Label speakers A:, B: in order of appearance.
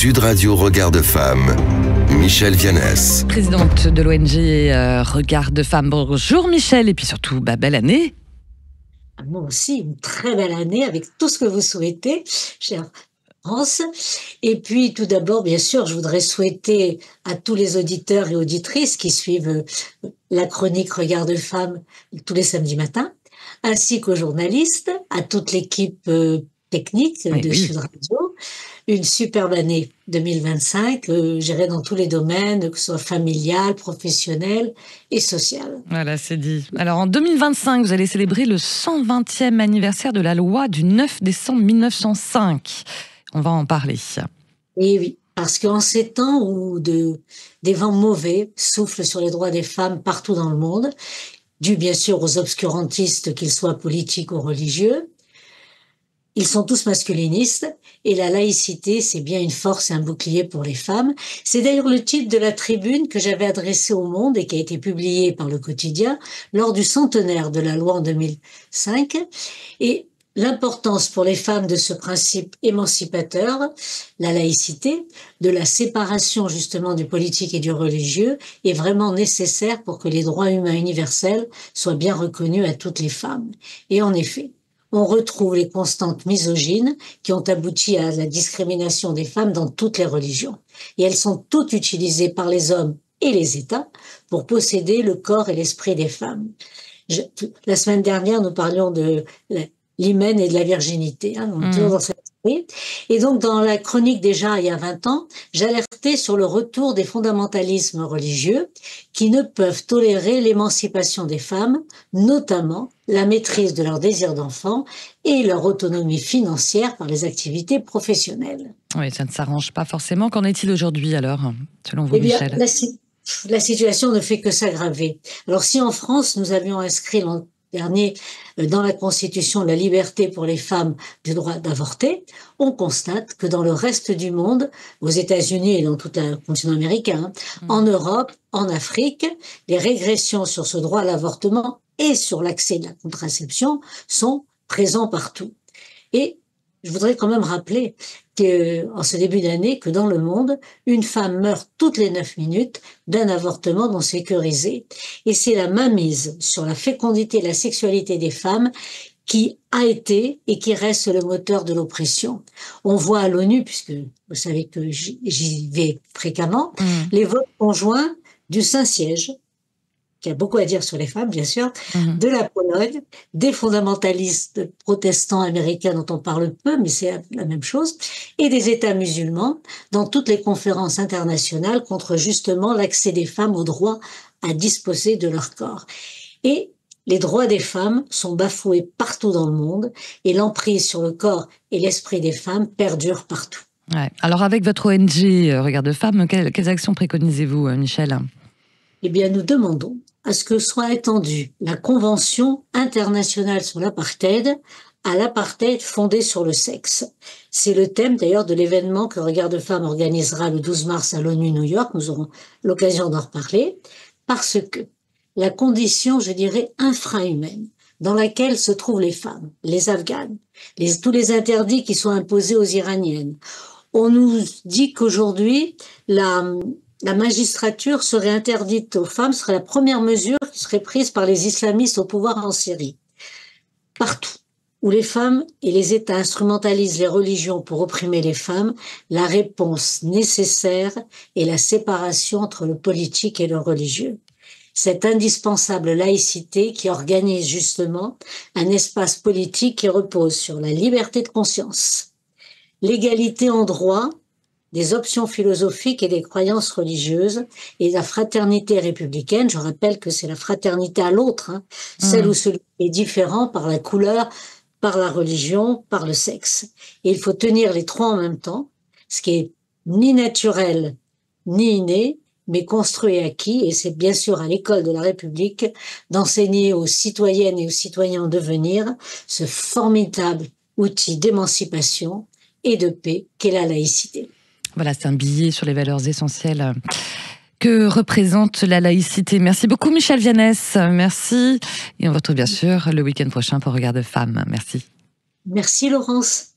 A: Sud Radio Regard de Femme, Michèle Vianès.
B: Présidente de l'ONG Regard de Femme. Bonjour Michèle, et puis surtout, belle année.
C: Moi aussi, une très belle année avec tout ce que vous souhaitez, chère France. Et puis, tout d'abord, bien sûr, je voudrais souhaiter à tous les auditeurs et auditrices qui suivent la chronique Regard de Femme tous les samedis matins, ainsi qu'aux journalistes, à toute l'équipe technique de Sud Radio, une superbe année 2025, gérée dans tous les domaines, que ce soit familial, professionnel et social.
B: Voilà, c'est dit. Alors, en 2025, vous allez célébrer le 120e anniversaire de la loi du 9 décembre 1905. On va en parler.
C: Et oui, parce qu'en ces temps où des vents mauvais soufflent sur les droits des femmes partout dans le monde, dû bien sûr aux obscurantistes, qu'ils soient politiques ou religieux, ils sont tous masculinistes et la laïcité, c'est bien une force et un bouclier pour les femmes. C'est d'ailleurs le titre de la tribune que j'avais adressée au Monde et qui a été publiée par Le Quotidien lors du centenaire de la loi en 2005. Et l'importance pour les femmes de ce principe émancipateur, la laïcité, de la séparation justement du politique et du religieux, est vraiment nécessaire pour que les droits humains universels soient bien reconnus à toutes les femmes. Et en effet, on retrouve les constantes misogynes qui ont abouti à la discrimination des femmes dans toutes les religions. Et elles sont toutes utilisées par les hommes et les États pour posséder le corps et l'esprit des femmes. La semaine dernière, nous parlions de l'hymen et de la virginité, toujours dans cette esprit. Et donc, dans la chronique déjà, il y a 20 ans, j'alertais sur le retour des fondamentalismes religieux qui ne peuvent tolérer l'émancipation des femmes, notamment la maîtrise de leur désir d'enfant et leur autonomie financière par les activités professionnelles.
B: Oui, ça ne s'arrange pas forcément. Qu'en est-il aujourd'hui alors, selon vous, Michèle ?
C: La situation ne fait que s'aggraver. Alors, si en France, nous avions inscrit l'an dernier dans la Constitution la liberté pour les femmes du droit d'avorter, on constate que dans le reste du monde, aux États-Unis et dans tout le continent américain, en Europe, en Afrique, les régressions sur ce droit à l'avortement et sur l'accès à la contraception sont présents partout. Et je voudrais quand même rappeler en ce début d'année que dans le monde, une femme meurt toutes les 9 minutes d'un avortement non sécurisé. Et c'est la mainmise sur la fécondité et la sexualité des femmes qui a été et qui reste le moteur de l'oppression. On voit à l'ONU, puisque vous savez que j'y vais fréquemment, les votes conjoints du Saint-Siège, qui a beaucoup à dire sur les femmes, bien sûr, de la Pologne, des fondamentalistes protestants américains dont on parle peu, mais c'est la même chose, et des États musulmans dans toutes les conférences internationales contre justement l'accès des femmes au droit à disposer de leur corps. Et les droits des femmes sont bafoués partout dans le monde et l'emprise sur le corps et l'esprit des femmes perdure partout.
B: Ouais. Alors avec votre ONG Regard de Femme, quelles actions préconisez-vous, Michèle ?
C: Eh bien, nous demandons à ce que soit étendue la Convention internationale sur l'apartheid à l'apartheid fondé sur le sexe. C'est le thème d'ailleurs de l'événement que Regard de Femme organisera le 12 mars à l'ONU New York. Nous aurons l'occasion d'en reparler parce que la condition, je dirais, infrahumaine dans laquelle se trouvent les femmes, les Afghanes, tous les interdits qui sont imposés aux Iraniennes. On nous dit qu'aujourd'hui, la magistrature serait interdite aux femmes, serait la première mesure qui serait prise par les islamistes au pouvoir en Syrie. Partout où les femmes et les États instrumentalisent les religions pour opprimer les femmes, la réponse nécessaire est la séparation entre le politique et le religieux. Cette indispensable laïcité qui organise justement un espace politique qui repose sur la liberté de conscience, l'égalité en droit, des options philosophiques et des croyances religieuses et la fraternité républicaine. Je rappelle que c'est la fraternité à l'autre, celle où celui est différent par la couleur, par la religion, par le sexe. Et il faut tenir les trois en même temps, ce qui est ni naturel ni inné, mais construit et acquis. Et c'est bien sûr à l'école de la République d'enseigner aux citoyennes et aux citoyens en devenir ce formidable outil d'émancipation et de paix qu'est la laïcité.
B: Voilà, c'est un billet sur les valeurs essentielles que représente la laïcité. Merci beaucoup Michèle Vianès, merci. Et on vous retrouve bien sûr le week-end prochain pour Regard de Femme. Merci.
C: Merci Laurence.